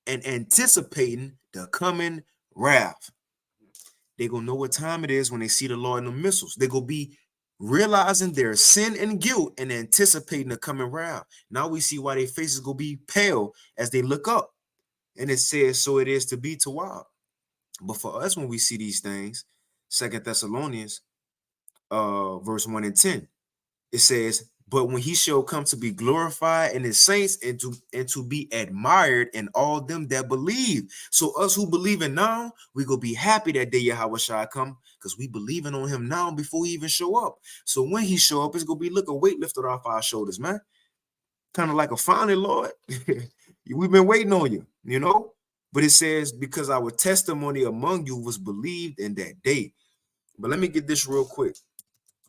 and anticipating the coming wrath. They're going to know what time it is when they see the Lord in the missiles. They're going to be realizing their sin and guilt and anticipating the coming wrath. Now we see why their faces going to be pale as they look up. And it says, so it is to be to wild. But for us, when we see these things, 2 Thessalonians verse 1 and 10, it says, but when he shall come to be glorified in his saints and to be admired in all them that believe. So us who believe in now, we gonna be happy that day Yahawashi come, because we believing on him now before he even show up. So when he show up, it's gonna be look a weight lifted off our shoulders, man. Kind of like a finally, Lord. We've been waiting on you, you know. But it says, because our testimony among you was believed in that day. But let me get this real quick.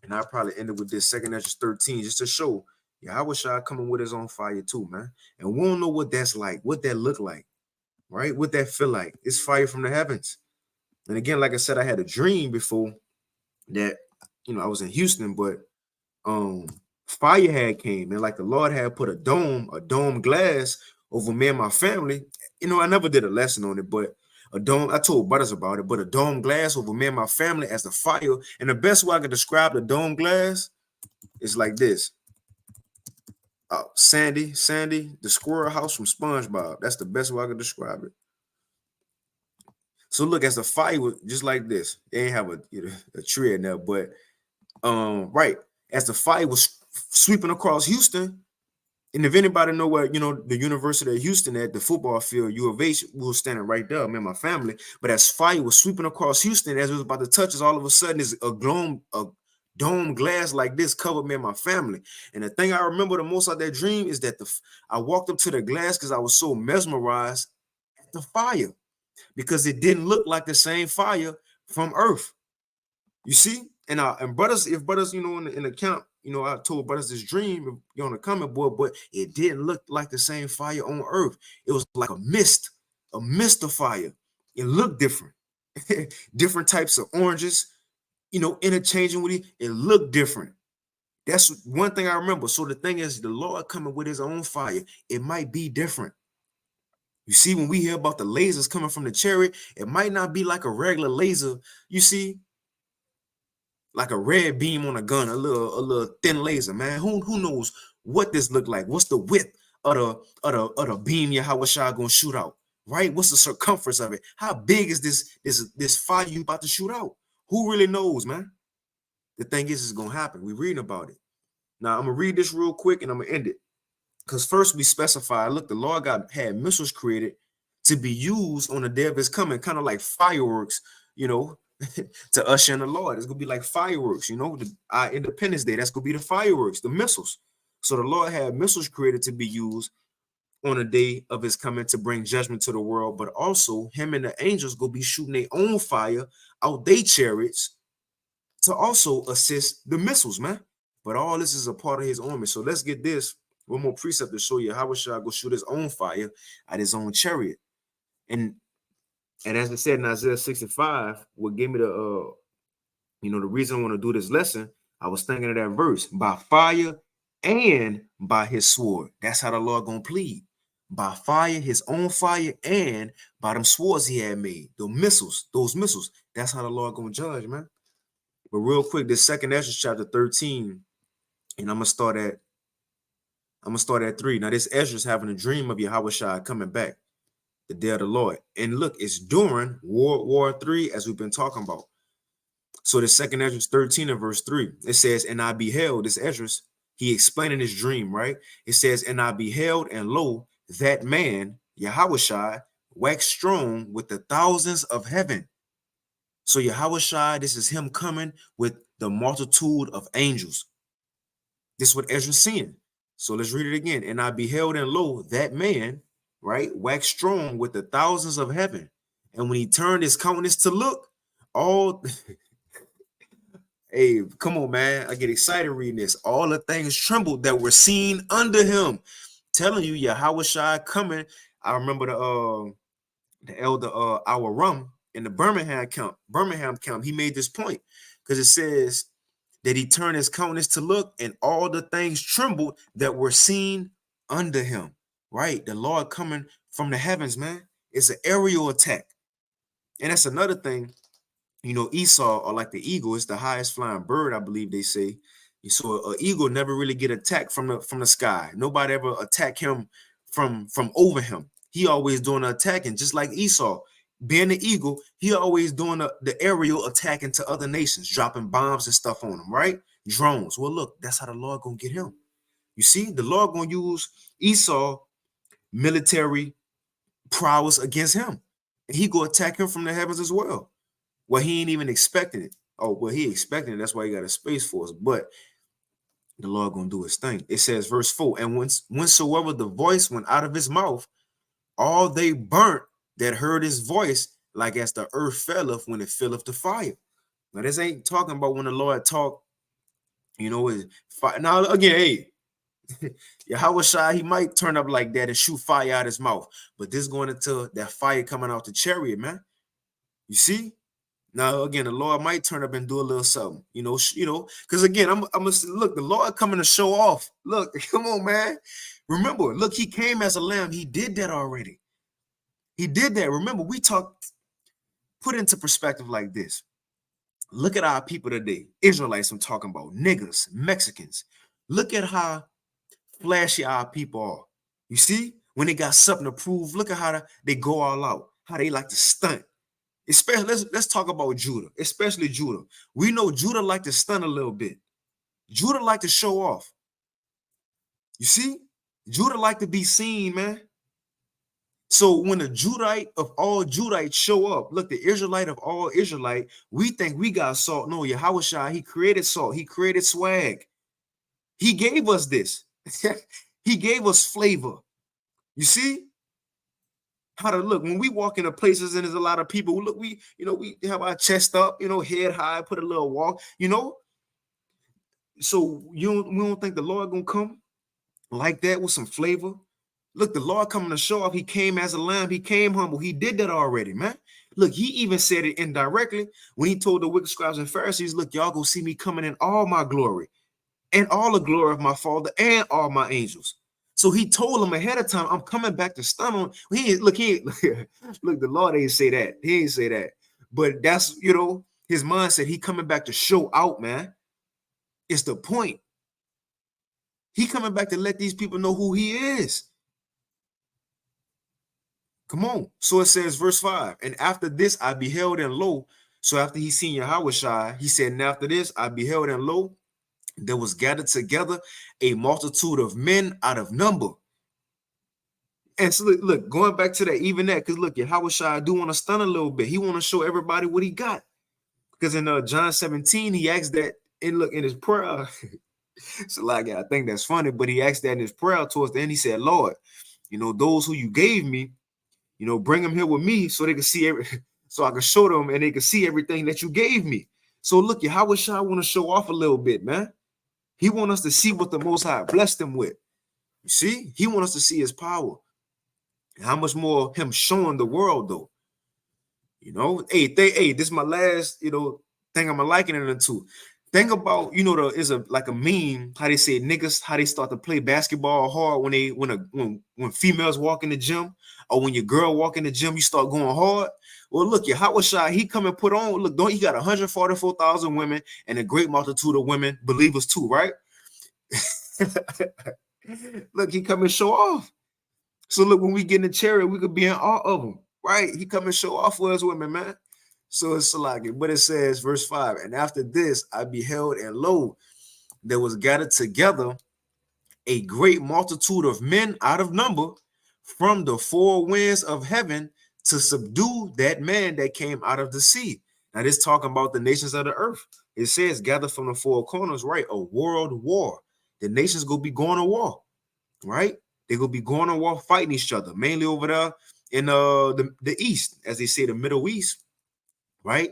And I'll probably end it with this 2 Ezra 13, just to show Yahawashi coming with his own fire too, man. And we don't know what that's like, what that look like, right? What that feel like. It's fire from the heavens. And again, like I said, I had a dream before that, you know, I was in Houston, but fire had came and like the Lord had put a dome glass over me and my family. You know, I never did a lesson on it, but a dome, I told brothers about it, but a dome glass over me and my family as the fire. And the best way I could describe the dome glass is like this. Sandy, the squirrel house from SpongeBob. That's the best way I could describe it. So look, as the fire was just like this. They ain't have a tree in there, but right, as the fire was sweeping across Houston, and if anybody know where, you know, the University of Houston at the football field, U of H, we were standing right there, me and my family. But as fire was sweeping across Houston, as it was about to touch us, all of a sudden, is a dome glass like this covered me and my family. And the thing I remember the most of that dream is that I walked up to the glass because I was so mesmerized at the fire, because it didn't look like the same fire from Earth. You see? And brothers, if brothers, you know, in the camp, you know, I told brothers this dream, you're on the comment board, but it didn't look like the same fire on Earth. It was like a mist of fire. It looked different. Different types of oranges, you know, interchanging with it. It looked different. That's one thing I remember. So the thing is, the Lord coming with his own fire, it might be different. You see, when we hear about the lasers coming from the chariot, it might not be like a regular laser. You see, like a red beam on a gun, a little thin laser, man. Who knows what this look like? What's the width of the beam Yahawashi gonna shoot out? Right? What's the circumference of it? How big is this fire you about to shoot out? Who really knows, man? The thing is, it's gonna happen. We're reading about it. Now I'm gonna read this real quick and I'm gonna end it. Because first we specify, look, the Lord God had missiles created to be used on the day of his coming, kind of like fireworks, you know, to usher in the Lord. It's gonna be like fireworks, you know, our Independence Day. That's gonna be the fireworks, the missiles. So the Lord had missiles created to be used on the day of his coming to bring judgment to the world, but also him and the angels go be shooting their own fire out they chariots to also assist the missiles, man. But all this is a part of his army. So let's get this one more precept to show you how shall go shoot his own fire at his own chariot. And as I said in Isaiah 65, what gave me the the reason I want to do this lesson, I was thinking of that verse, by fire and by his sword. That's how the Lord gonna plead. By fire, his own fire, and by them swords he had made, those missiles. That's how the Lord gonna judge, man. But real quick, this second Ezra chapter 13, and I'm gonna start at 3. Now, this Ezra's having a dream of Yahawashi coming back, the day of the Lord. And look, it's during World War III, as we've been talking about. So the second Ezra 13 and verse 3, it says, and I beheld, this Ezra, he explaining his dream, right? It says, and I beheld, and lo, that man, Yahawashi, waxed strong with the thousands of heaven. So Yahawashi, this is him coming with the multitude of angels. This is what Ezra's seeing. So let's read it again. And I beheld, and lo, that man, right, waxed strong with the thousands of heaven. And when he turned his countenance to look, all hey, come on, man. I get excited reading this. All the things trembled that were seen under him. Telling you, Yahawashi coming. I remember the elder our rum in the Birmingham camp, he made this point because it says that he turned his countenance to look, and all the things trembled that were seen under him. Right, the Lord coming from the heavens, man. It's an aerial attack, and that's another thing. Esau, or like the eagle, is the highest flying bird, I believe they say. So an eagle never really get attacked from the sky. Nobody ever attack him from over him. He always doing the attacking, just like Esau. Being the eagle, he always doing the aerial attacking to other nations, dropping bombs and stuff on them, right? Drones. Well, look, that's how the Lord gonna get him. You see, the Lord gonna use Esau military prowess against him. And he go attack him from the heavens as well. Well, he ain't even expecting it. Oh, well, he expecting it. That's why he got a space force. But the Lord gonna do his thing. It says, verse 4, and whensoever the voice went out of his mouth, all they burnt that heard his voice, like as the earth felleth when it filleth the fire. Now, this ain't talking about when the Lord talk, is fire. Now, again, hey, Yahawashi, he might turn up like that and shoot fire out his mouth. But this going into that fire coming out the chariot, man. You see? Now, again, the Lord might turn up and do a little something, because again, I'm gonna look, the Lord coming to show off. Look, come on, man. Remember, look, he came as a lamb. He did that already. He did that. Remember, we talked, put into perspective like this. Look at our people today. Israelites, I'm talking about niggas, Mexicans. Look at how flashy our people are. You see, when they got something to prove, look at how they go all out, how they like to stunt. Especially, let's talk about Judah, especially Judah. We know Judah like to stunt a little bit. Judah like to show off. You see, Judah like to be seen, man. So when the Judite of all Judites show up, look, the Israelite of all Israelite, we think we got salt. No, Yahawashi, he created salt. He created swag. He gave us this. He gave us flavor. You see? How to look when we walk into places and there's a lot of people. Look, we have our chest up, head high, put a little walk, So we don't think the Lord gonna come like that with some flavor? Look, the Lord coming to show off. He came as a lamb. He came humble. He did that already, man. Look, he even said it indirectly when he told the wicked scribes and Pharisees, look, y'all go see me coming in all my glory and all the glory of my Father and all my angels. So he told them ahead of time, I'm coming back to stun on. Look, the Lord ain't say that. He ain't say that. But that's, his mindset. He coming back to show out, man. It's the point. He coming back to let these people know who he is. Come on. So it says, verse 5, and after this I beheld, and lo, so after he seen Yahawashi, he said, and after this I beheld, and lo, there was gathered together a multitude of men out of number. And so look, going back to that, even that, because look, Yahawashi do want to stun a little bit. He want to show everybody what he got. Because in John 17, he asked that, and look, in his prayer, so like, I think that's funny, but he asked that in his prayer towards the end. He said, Lord, those who you gave me, bring them here with me so they can see so I can show them and they can see everything that you gave me. So look, Yahawashi want to show off a little bit, man. He want us to see what the Most High blessed him with. You see, he want us to see his power. How much more him showing the world, though. Hey, this is my last, thing I'm liking it into. Think about, is like a meme, how they say niggas, how they start to play basketball hard when females walk in the gym, or when your girl walk in the gym, you start going hard. Well, look, Yahawashi, he come and put on, look, he got 144,000 women and a great multitude of women, believers too, right? Look, he come and show off. So look, when we get in the chariot, we could be in awe of him, right? He come and show off for his women, man. So it's like it, but it says, verse 5, and after this I beheld, and lo, there was gathered together a great multitude of men out of number from the four winds of heaven to subdue that man that came out of the sea. Now, this talking about the nations of the earth. It says, gather from the four corners, right? A world war. The nations go be going to war, right? They're gonna be going to war, fighting each other, mainly over there in the east, as they say, the Middle East, right?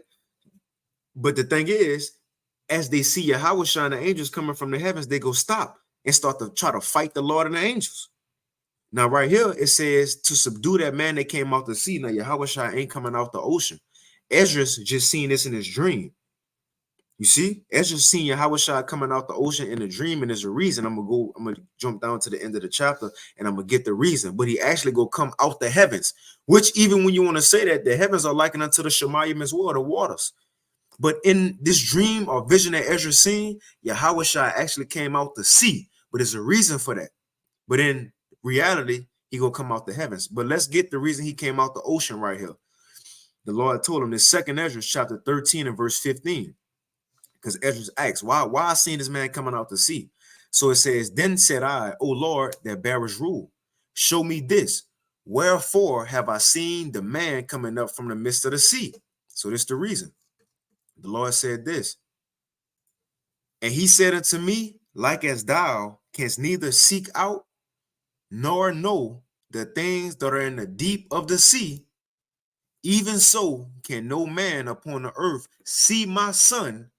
But the thing is, as they see Yahawashi and the angels coming from the heavens, they go stop and start to try to fight the Lord and the angels. Now, right here, it says to subdue that man that came out the sea. Now, Yahawashi ain't coming out the ocean. Ezra's just seen this in his dream. You see, Ezra's seen Yahawashi coming out the ocean in a dream, and there's a reason. I'm gonna jump down to the end of the chapter, and I'm gonna get the reason. But he actually go come out the heavens, which even when you want to say that, the heavens are likened unto the Shemayim as well, the waters. But in this dream or vision that Ezra seen, Yahawashi actually came out the sea. But there's a reason for that. But in reality, he gonna come out the heavens. But let's get the reason he came out the ocean right here. The Lord told him this, 2nd Ezra chapter 13 and verse 15. Because Ezra asked, why I seen this man coming out the sea? So it says, then said I, O Lord, that bearest rule, show me this. Wherefore have I seen the man coming up from the midst of the sea? So this is the reason. The Lord said this. And he said unto me, like as thou canst neither seek out nor know the things that are in the deep of the sea, even so can no man upon the earth see my son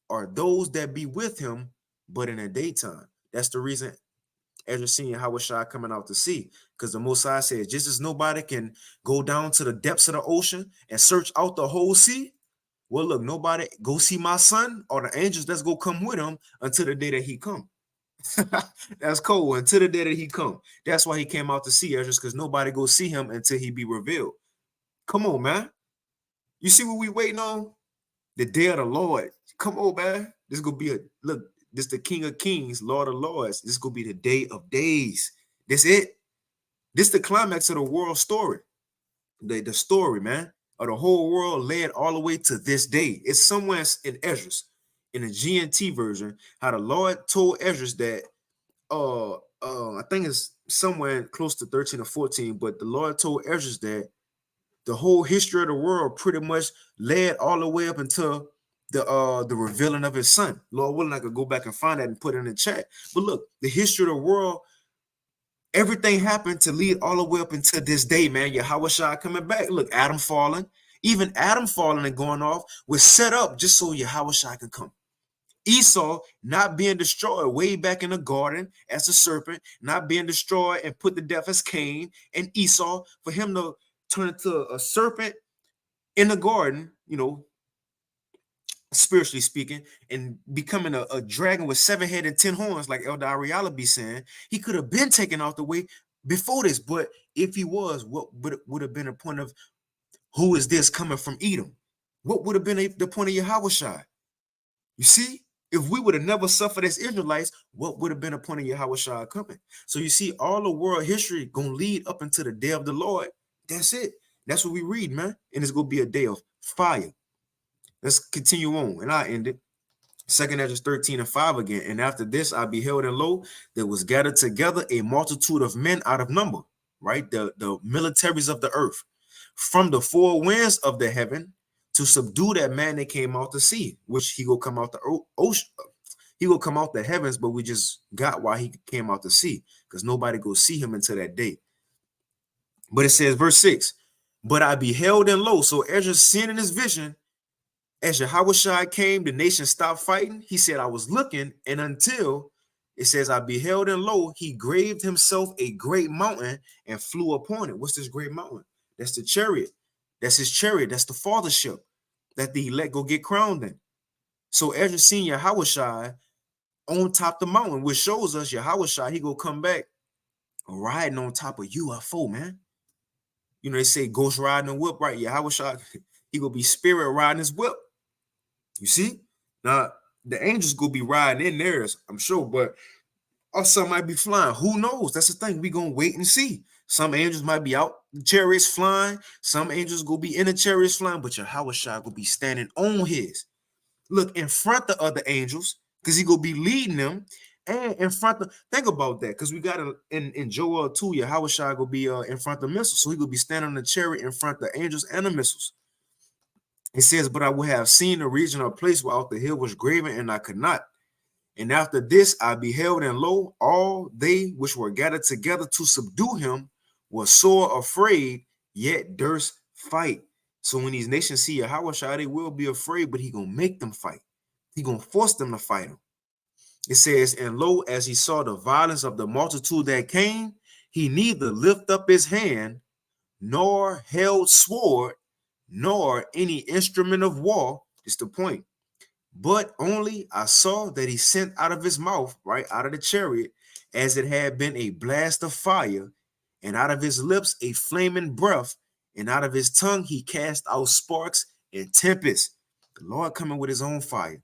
or those that be with him, but in the daytime. That's the reason Ezra seeing Yahawashi coming out to sea, because the Most High said, just as nobody can go down to the depths of the ocean and search out the whole sea, well, look, nobody go see my son or the angels that's go come with him until the day that he come. That's cool. Until the day that he come. That's why he came out to see Ezra, because nobody go see him until he be revealed. Come on, man. You see what we waiting on? The day of the Lord. Come on, man. This gonna be this the King of Kings, Lord of Lords. This gonna be the day of days. This it. This the climax of the world story. The story, man, of the whole world led all the way to this day. It's somewhere in Ezra's, in the GNT version, how the Lord told Ezra's that I think it's somewhere close to 13 or 14, but the Lord told Ezra's that the whole history of the world pretty much led all the way up until the revealing of his son. Lord willing, I could go back and find that and put it in the chat. But look, the history of the world, everything happened to lead all the way up until this day, man. Yahawashi coming back. Look, Adam falling. Even Adam falling and going off was set up just so Yahawashi can come. Esau not being destroyed way back in the garden as a serpent, not being destroyed and put to death as Cain, and Esau, for him to turn into a serpent in the garden, spiritually speaking, and becoming a dragon with 7 heads and 10 horns, like Elder Ariala be saying, he could have been taken out the way before this. But if he was, what would have been a point of who is this coming from Edom? What would have been the point of Yahawashi? You see, if we would have never suffered as Israelites, what would have been a point of Yahawashi coming? So you see, all the world history gonna lead up into the day of the Lord. That's it. That's what we read, man. And it's gonna be a day of fire. Let's continue on, and I end it. 2nd Ezra 13 and 5 again. And after this, I beheld, and lo, there was gathered together a multitude of men out of number, right? The militaries of the earth, from the 4 winds of the heaven, to subdue that man that came out to sea, which he will come out the ocean. He will come out the heavens, but we just got why he came out to sea, because nobody go see him until that day. But it says, verse 6, but I beheld and lo. So Ezra seen in his vision, as Yahawashi came, the nation stopped fighting. He said, I was looking, and until it says, I beheld and lo, he graved himself a great mountain and flew upon it. What's this great mountain? That's the chariot. That's his chariot. That's the fathership that the elect go get crowned in. So Ezra seen Yahawashi on top of the mountain, which shows us Yahawashi, he go come back riding on top of UFO, man. You know, they say ghost riding a whip, right? Yahawashi, he gonna be spirit riding his whip. You see? Now, the angels gonna be riding in theirs, I'm sure, but or some might be flying. Who knows? That's the thing. We gonna wait and see. Some angels might be out the chariots flying. Some angels gonna be in the chariots flying, but Yahawashi gonna be standing on his. Look, in front of other angels, because he gonna be leading them, and in front of, think about that, because we got in Joel 2, Yahawashi gonna be in front of the missiles, so he gonna be standing on the chariot in front of the angels and the missiles. It says, but I would have seen the region or place whereout the hill was graven, and I could not. And after this I beheld, and lo, all they which were gathered together to subdue him were sore afraid, yet durst fight. So when these nations see Yahawashi, they will be afraid, but he gonna make them fight. He gonna force them to fight him. It says, and lo, as he saw the violence of the multitude that came, he neither lift up his hand, nor held sword, nor any instrument of war. It's the point. But only I saw that he sent out of his mouth, right, out of the chariot, as it had been a blast of fire, and out of his lips a flaming breath, and out of his tongue he cast out sparks and tempest. The Lord coming with his own fire.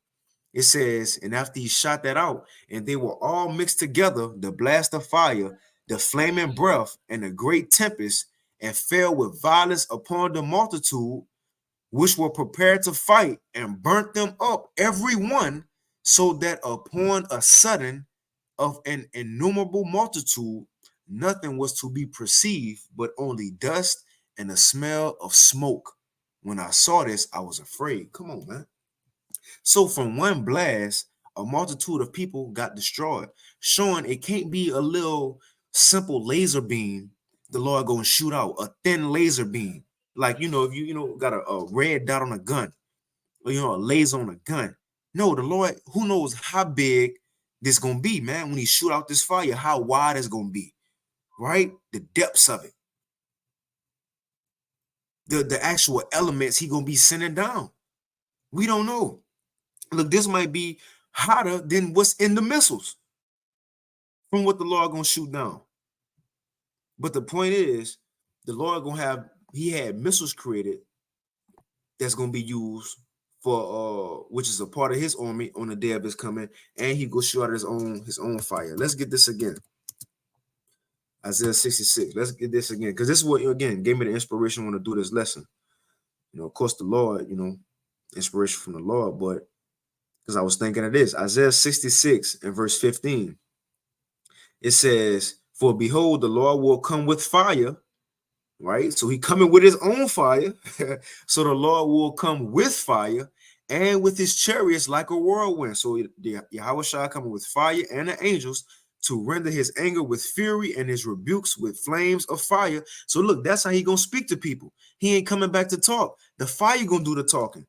It says, and after he shot that out, and they were all mixed together, the blast of fire, the flaming breath, and the great tempest, and fell with violence upon the multitude, which were prepared to fight, and burnt them up every one, so that upon a sudden of an innumerable multitude, nothing was to be perceived, but only dust and the smell of smoke. When I saw this, I was afraid. Come on, man. So from one blast, a multitude of people got destroyed, showing it can't be a little simple laser beam the Lord gonna shoot out, a thin laser beam. Like, if you got a red dot on a gun, or a laser on a gun. No, the Lord, who knows how big this gonna be, man, when he shoot out this fire, how wide it's gonna be, right? The depths of it. The actual elements he gonna be sending down. We don't know. Look, this might be hotter than what's in the missiles from what the Lord gonna shoot down. But the point is, the Lord gonna have, he had missiles created that's gonna be used for which is a part of his army on the day of his coming, and he go shoot out his own fire. Let's get this again. Isaiah 66. Let's get this again, because this is what again gave me the inspiration when to do this lesson. Of course, the Lord, inspiration from the Lord, but because I was thinking of this, Isaiah 66 and verse 15. It says, for behold, the Lord will come with fire, right? So he coming with his own fire. So the Lord will come with fire and with his chariots like a whirlwind. So Yahawashi coming with fire and the angels to render his anger with fury and his rebukes with flames of fire. So look, that's how he gonna speak to people. He ain't coming back to talk. The fire gonna do the talking.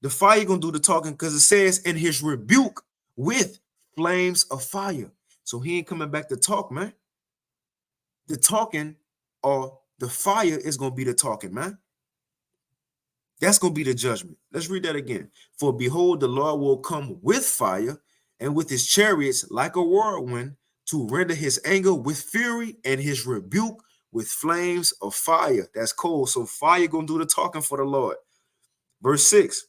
The fire gonna do the talking, because it says in his rebuke with flames of fire. So he ain't coming back to talk, man. The talking, or the fire, is gonna be the talking, man. That's gonna be the judgment. Let's read that again. For behold, the Lord will come with fire and with his chariots like a whirlwind, to render his anger with fury and his rebuke with flames of fire. That's cold. So fire gonna do the talking for the Lord. Verse 6.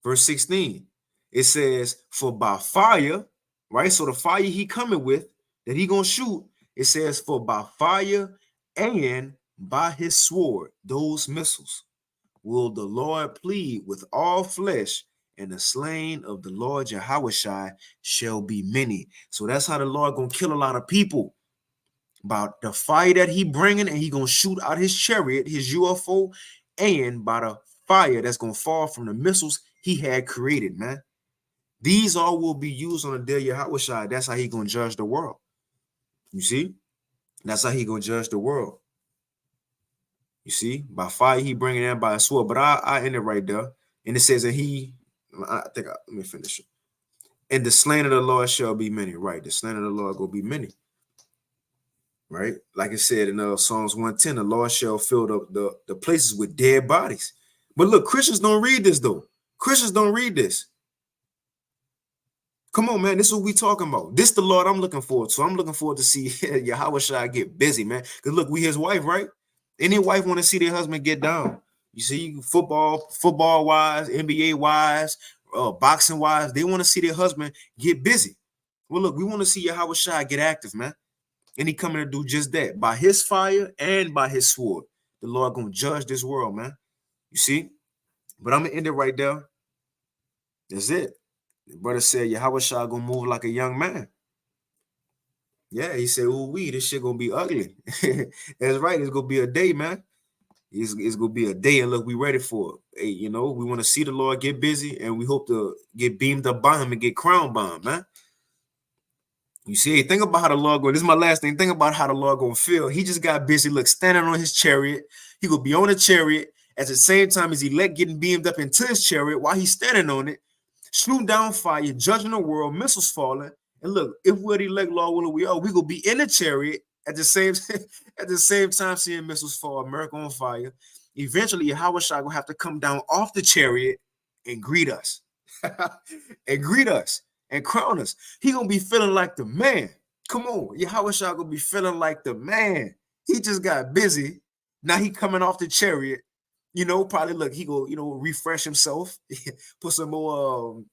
Verse 16, it says, for by fire, right? So the fire he coming with, that he gonna shoot, it says, for by fire and by his sword, those missiles, will the Lord plead with all flesh, and the slain of the Lord Yahawashi shall be many. So that's how the Lord gonna kill a lot of people, about the fire that he bringing, and he gonna shoot out his chariot, his UFO, and by the fire that's gonna fall from the missiles he had created, man. These all will be used on the day of Yahawashi. That's how he gonna judge the world. You see? That's how he gonna judge the world. You see, by fire he bringing in by a sword. But I end it right there. And it says that let me finish it. And the slain of the Lord shall be many. Right. The slain of the Lord will be many. Right. Like it said in Psalms 110, the Lord shall fill the places with dead bodies. But look, Christians don't read this though. Christians don't read this. Come on, man. This is what we talking about. This the Lord I'm looking forward to. I'm looking forward to see Yahawashi get busy, man. Because look, we his wife, right? Any wife want to see their husband get down. You see, football wise, NBA wise, boxing wise, they want to see their husband get busy. Well, look, we want to see Yahawashi get active, man. And he coming to do just that. By his fire and by his sword. The Lord gonna judge this world, man. You see? But I'm gonna end it right there. That's it. The brother said Yahawashi gonna move like a young man. Yeah, he said, "Ooh, this shit gonna be ugly." That's right. It's gonna be a day, man. It's gonna be a day, and look, we ready for it. Hey, you know, we want to see the Lord get busy, and we hope to get beamed up by him and get crowned by him, man. You see, think about how the Lord going. This is my last thing. Think about how the Lord gonna feel. He just got busy, look, standing on his chariot. He gonna be on the chariot at the same time as elect getting beamed up into his chariot while he's standing on it, shooting down fire, judging the world, missiles falling. And look, if we're the elect, Lord willing, we gonna be in the chariot at the same time seeing missiles fall, America on fire. Eventually, Yahawashi gonna have to come down off the chariot and greet us. And greet us and crown us. He gonna be feeling like the man. Come on, Yahawashi gonna be feeling like the man. He just got busy. Now he coming off the chariot. You know, probably look, he go, refresh himself, put some more,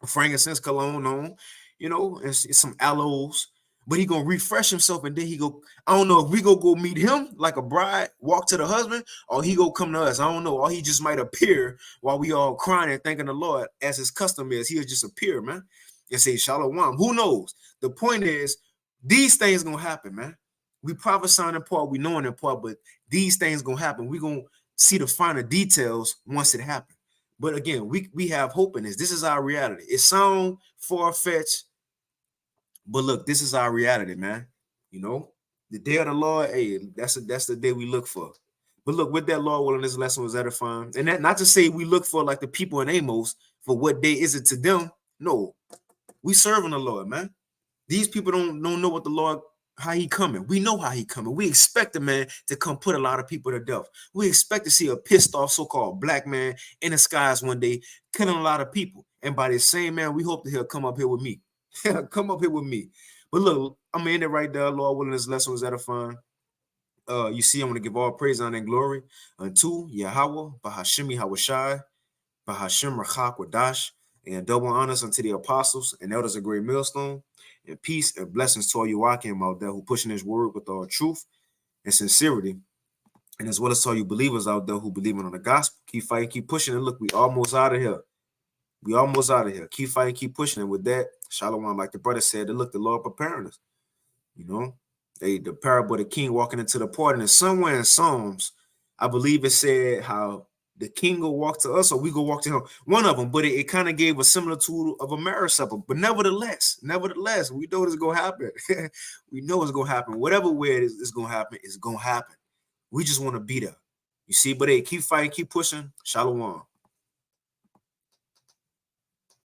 frankincense cologne on, and some aloes. But he gonna refresh himself, and then he go. I don't know if we go meet him like a bride, walk to the husband, or he go come to us. I don't know. Or he just might appear while we all crying and thanking the Lord, as his custom is. He'll just appear, man, and say shalom. Who knows? The point is, these things gonna happen, man. We prophesying in part, we knowing in part, but these things gonna happen. We gonna see the finer details once it happens. But again, we have hope in this. This is our reality. It sounds far-fetched, but look, this is our reality, man. The day of the Lord, hey, that's the day we look for. But look, with that, Lord willing, this lesson was edifying. And that not to say we look for like the people in Amos, for what day is it to them? No, we serving the Lord, man. These people don't know what the Lord, how he coming. We know how he coming. We expect the man to come put a lot of people to death. We expect to see a pissed off so-called black man in the skies one day, killing a lot of people. And by the same man, we hope that he'll come up here with me. Come up here with me. But look, I'm gonna end it right there. Lord willing, this lesson was edifying. You see, I want to give all praise, honor, and glory unto Yahweh, Bahashemi Hawashai, Bahashem Rachak Wadash, and double honors unto the apostles and elders of Great Millstone, and peace and blessings to all you Akim out there who pushing his word with all truth and sincerity, and as well as to all you believers out there who believe in the gospel. Keep fighting, keep pushing, and look, we almost out of here. We almost out of here. Keep fighting, keep pushing. And with that, shalom, like the brother said, look, the Lord preparing us. The parable of the king walking into the party. And somewhere in Psalms, I believe it said how the king will walk to us or we go walk to him. One of them, but it kind of gave a similitude of a marriage supper. But nevertheless, we know it's going to happen. We know it's going to happen. Whatever way it is, it's going to happen, it's going to happen. We just want to be there. You see, but hey, keep fighting, keep pushing. Shalom.